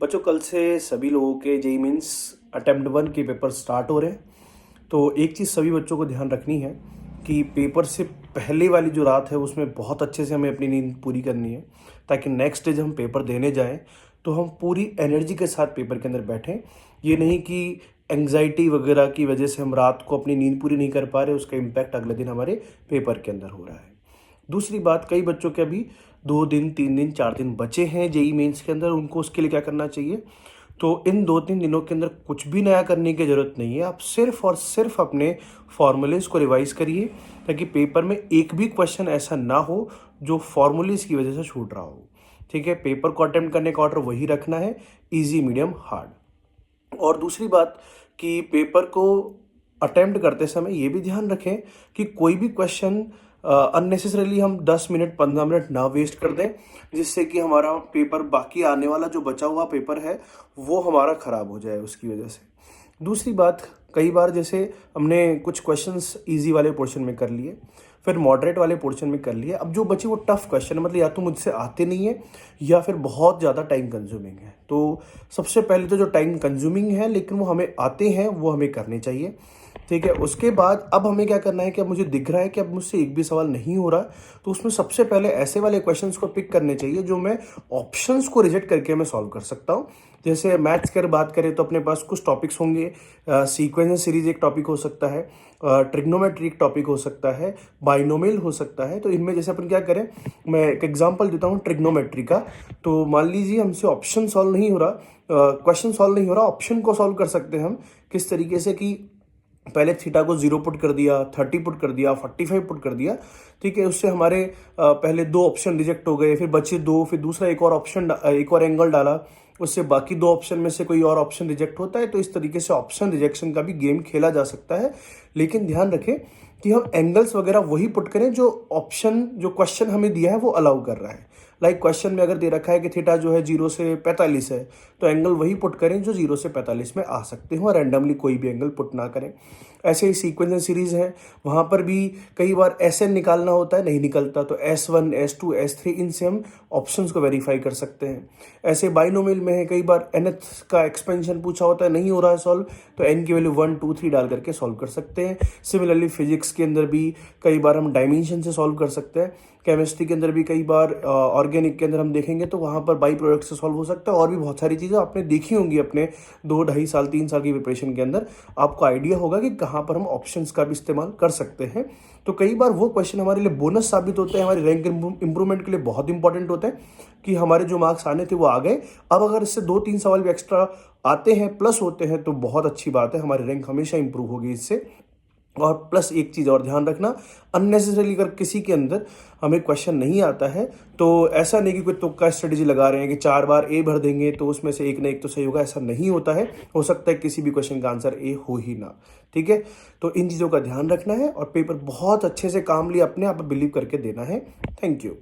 बच्चों कल से सभी लोगों के जेई मीन्स अटेम्प्ट 1 के पेपर स्टार्ट हो रहे हैं। तो एक चीज़ सभी बच्चों को ध्यान रखनी है कि पेपर से पहले वाली जो रात है उसमें बहुत अच्छे से हमें अपनी नींद पूरी करनी है, ताकि नेक्स्ट डे जब हम पेपर देने जाएं तो हम पूरी एनर्जी के साथ पेपर के अंदर बैठें। ये नहीं कि एंग्जाइटी वगैरह की वजह से हम रात को अपनी नींद पूरी नहीं कर पा रहे, उसका इम्पैक्ट अगले दिन हमारे पेपर के अंदर हो रहा है। दूसरी बात, कई बच्चों के अभी 2 दिन 3 दिन 4 दिन बचे हैं जेई मेंस के अंदर, उनको उसके लिए क्या करना चाहिए? तो इन 2-3 दिनों के अंदर कुछ भी नया करने की ज़रूरत नहीं है। आप सिर्फ और सिर्फ अपने फॉर्मूलेज़ को रिवाइज़ करिए, ताकि पेपर में एक भी क्वेश्चन ऐसा ना हो जो फॉर्मूलेज़ की वजह से छूट रहा हो। ठीक है? पेपर को अटेम्प्ट करने का ऑर्डर वही रखना है, ईज़ी, मीडियम, हार्ड। और दूसरी बात कि पेपर को अटेम्प्ट करते समय ये भी ध्यान रखें कि कोई भी क्वेश्चन अननेसेसरीली हम 10 मिनट 15 मिनट ना वेस्ट कर दें, जिससे कि हमारा पेपर, बाकी आने वाला जो बचा हुआ पेपर है वो हमारा ख़राब हो जाए उसकी वजह से। दूसरी बात, कई बार जैसे हमने कुछ क्वेश्चंस इजी वाले पोर्शन में कर लिए, फिर मॉडरेट वाले पोर्शन में कर लिए, अब जो बचे वो टफ क्वेश्चन, मतलब या तो मुझसे आते नहीं है या फिर बहुत ज़्यादा टाइम कंज्यूमिंग है। तो सबसे पहले तो जो टाइम कंज्यूमिंग है लेकिन वो हमें आते हैं, वो हमें करने चाहिए। ठीक है? उसके बाद अब हमें क्या करना है कि अब मुझे दिख रहा है कि अब मुझसे एक भी सवाल नहीं हो रहा, तो उसमें सबसे पहले ऐसे वाले क्वेश्चंस को पिक करने चाहिए जो मैं ऑप्शंस को रिजेक्ट करके मैं सॉल्व कर सकता हूँ। जैसे मैथ्स की अगर बात करें तो अपने पास कुछ टॉपिक्स होंगे, सीक्वेंस सीरीज एक टॉपिक हो सकता है, ट्रिग्नोमेट्री एक टॉपिक हो सकता है, बाइनोमियल हो सकता है। तो इनमें जैसे अपन क्या करें, मैं एक एग्जांपल देता हूँ ट्रिग्नोमेट्री का। तो मान लीजिए हमसे ऑप्शन सॉल्व नहीं हो रहा, क्वेश्चन सॉल्व नहीं हो रहा, ऑप्शन को सॉल्व कर सकते हैं हम किस तरीके से कि पहले थीटा को 0 पुट कर दिया, 30 पुट कर दिया, 45 पुट कर दिया। ठीक है? उससे हमारे पहले 2 ऑप्शन रिजेक्ट हो गए, फिर बचे 2, फिर दूसरा एक और ऑप्शन, एक और एंगल डाला, उससे बाकी 2 ऑप्शन में से कोई और ऑप्शन रिजेक्ट होता है। तो इस तरीके से ऑप्शन रिजेक्शन का भी गेम खेला जा सकता है। लेकिन ध्यान रखें कि हम एंगल्स वगैरह वही पुट करें जो ऑप्शन, जो क्वेश्चन हमें दिया है वो अलाउ कर रहा है। लाइक क्वेश्चन में अगर दे रखा है कि थीटा जो है 0 से 45 है, तो एंगल वही पुट करें जो 0 से 45 में आ सकते हो, और रैंडमली कोई भी एंगल पुट ना करें। ऐसे ही सीक्वेंस एंड सीरीज है, वहाँ पर भी कई बार एस एन निकालना होता है, नहीं निकलता, तो S1 S2 S3 इनसे हम ऑप्शंस को वेरीफाई कर सकते हैं। ऐसे बाइनोमियल में है, कई बार nth का एक्सपेंशन पूछा होता है, नहीं हो रहा है सॉल्व, तो n की वैल्यू 1 2 3 डाल करके सॉल्व कर सकते हैं। सिमिलरली फिजिक्स के अंदर भी कई बार हम डायमेंशन से सॉल्व कर सकते हैं। केमिस्ट्री के अंदर भी कई बार, ऑर्गेनिक के अंदर हम देखेंगे तो वहाँ पर बाई प्रोडक्ट से सॉल्व हो सकता है। और भी बहुत सारी चीज़ें आपने देखी होंगी अपने 2 ढाई साल 3 साल की प्रिपरेशन के अंदर, आपको आइडिया होगा कि कहाँ पर हम ऑप्शंस का भी इस्तेमाल कर सकते हैं। तो कई बार वो क्वेश्चन हमारे लिए बोनस साबित होते हैं, हमारे रैंक इंप्रूवमेंट के लिए बहुत इंपॉर्टेंट होते हैं कि हमारे जो मार्क्स आने थे वो आ गए। अब अगर इससे 2-3 सवाल भी एक्स्ट्रा आते हैं, प्लस होते हैं, तो बहुत अच्छी बात है, हमारी रैंक हमेशा इंप्रूव होगी इससे। और प्लस एक चीज़ और ध्यान रखना, अननेसेसरीली अगर किसी के अंदर हमें क्वेश्चन नहीं आता है तो ऐसा नहीं कि कोई तुक्का स्ट्रेटेजी लगा रहे हैं कि 4 बार ए भर देंगे तो उसमें से एक ना एक तो सही होगा, ऐसा नहीं होता है। हो सकता है किसी भी क्वेश्चन का आंसर ए हो ही ना। ठीक है? तो इन चीज़ों का ध्यान रखना है और पेपर बहुत अच्छे से कामली अपने आप बिलीव करके देना है। Thank you.